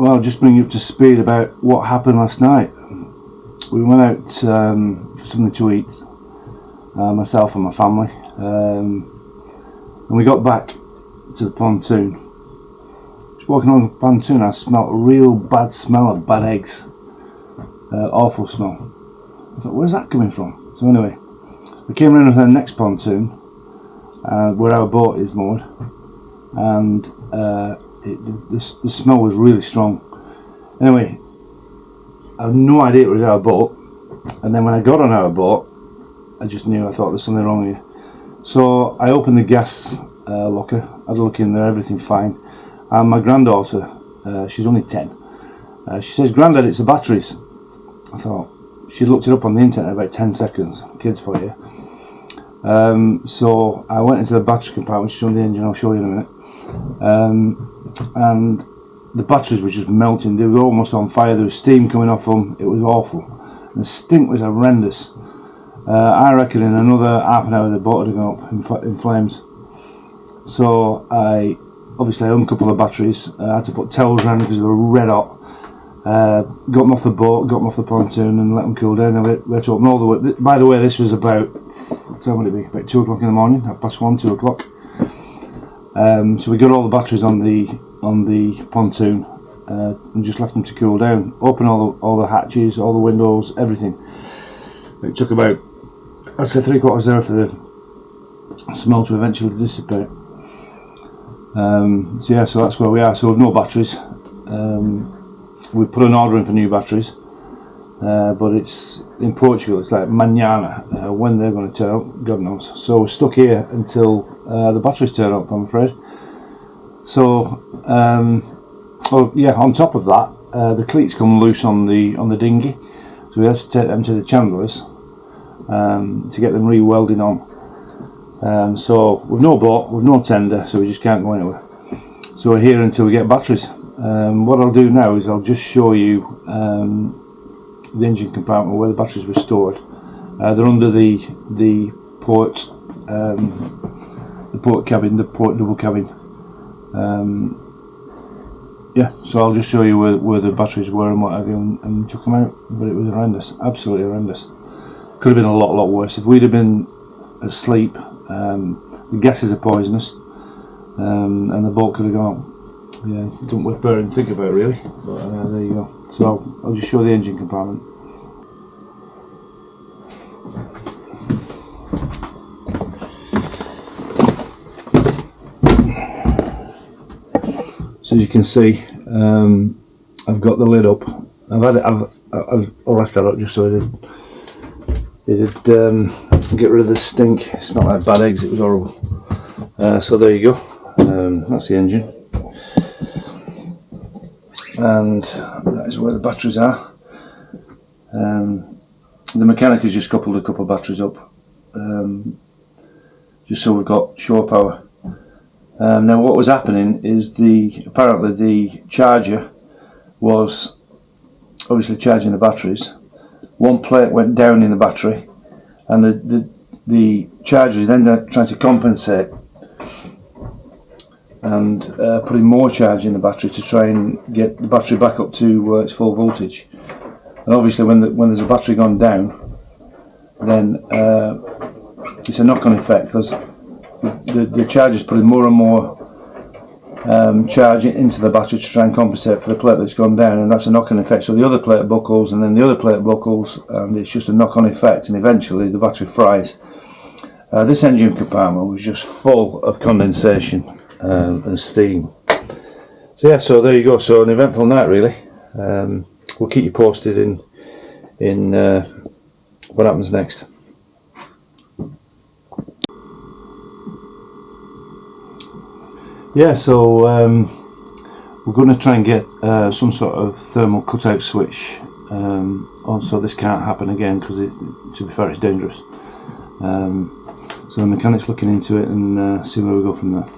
Well, I'll just bring you up to speed about what happened last night. We went out for something to eat, myself and my family, and we got back to the pontoon. Just walking on the pontoon, I smelt a real bad smell of bad eggs. Awful smell. I thought, where's that coming from? So anyway, we came around to the next pontoon, where our boat is moored, and the smell was really strong. Anyway, I had no idea it was our boat, and then when I got on our boat, I just knew. I thought there's something wrong here. So I opened the gas locker, had a look in there, everything fine. And my granddaughter, she's only 10, she says, "Grandad, it's the batteries." I thought, she looked it up on the internet in about 10 seconds, kids for you. So I went into the battery compartment, she's on the engine, I'll show you in a minute. And the batteries were just melting, they were almost on fire, there was steam coming off them, it was awful. The stink was horrendous. I reckon in another half an hour the boat would have gone up in flames. So I obviously uncoupled the batteries, I had to put towels around because they were red hot. Got them off the boat, got them off the pontoon and let them cool down. And we had to open all the way. By the way, this was about, what time would it be? About 2 o'clock in the morning, 1:30, 2 o'clock. So we got all the batteries on the pontoon and just left them to cool down. Open all the hatches, all the windows, everything. It took about, I'd say, 3/4 hour for the smell to eventually dissipate. So yeah, so that's where we are. So we've no batteries. We put an order in for new batteries, but it's in Portugal. It's like mañana. When they're going to turn up, God knows. So we're stuck here until the batteries turn up, I'm afraid. So, oh yeah. On top of that, the cleats come loose on the dinghy, so we had to take them to the chandlers to get them re-welded on. So we've no boat, we've no tender, so we just can't go anywhere. So we're here until we get batteries. What I'll do now is I'll just show you the engine compartment where the batteries were stored. They're under the port cabin, the port double cabin. Yeah, so I'll just show you where the batteries were and what have you, and took them out. But it was horrendous, absolutely horrendous. Could have been a lot worse if we'd have been asleep. The gases are poisonous, and the boat could have gone up. Yeah, don't worth bear and think about really, but there you go. So I'll just show the engine compartment. So as you can see, I've got the lid up. I've left that up just so it'd get rid of the stink. It smelled like bad eggs, it was horrible. So there you go, that's the engine. And that is where the batteries are. The mechanic has just coupled a couple of batteries up, just so we've got shore power. Now what was happening is apparently the charger was obviously charging the batteries. One plate went down in the battery, and the charger is then trying to compensate and putting more charge in the battery to try and get the battery back up to its full voltage. And obviously when there's a battery gone down, then it's a knock-on effect, because the charger is putting more and more charge into the battery to try and compensate for the plate that's gone down, and that's a knock-on effect. So the other plate buckles, and then the other plate buckles, and it's just a knock-on effect, and eventually the battery fries. This engine compartment was just full of condensation and steam. So yeah, so there you go. So an eventful night really. We'll keep you posted in what happens next. Yeah, so we're going to try and get some sort of thermal cutout switch on, so this can't happen again, because to be fair, it's dangerous. So the mechanic's looking into it and see where we go from there.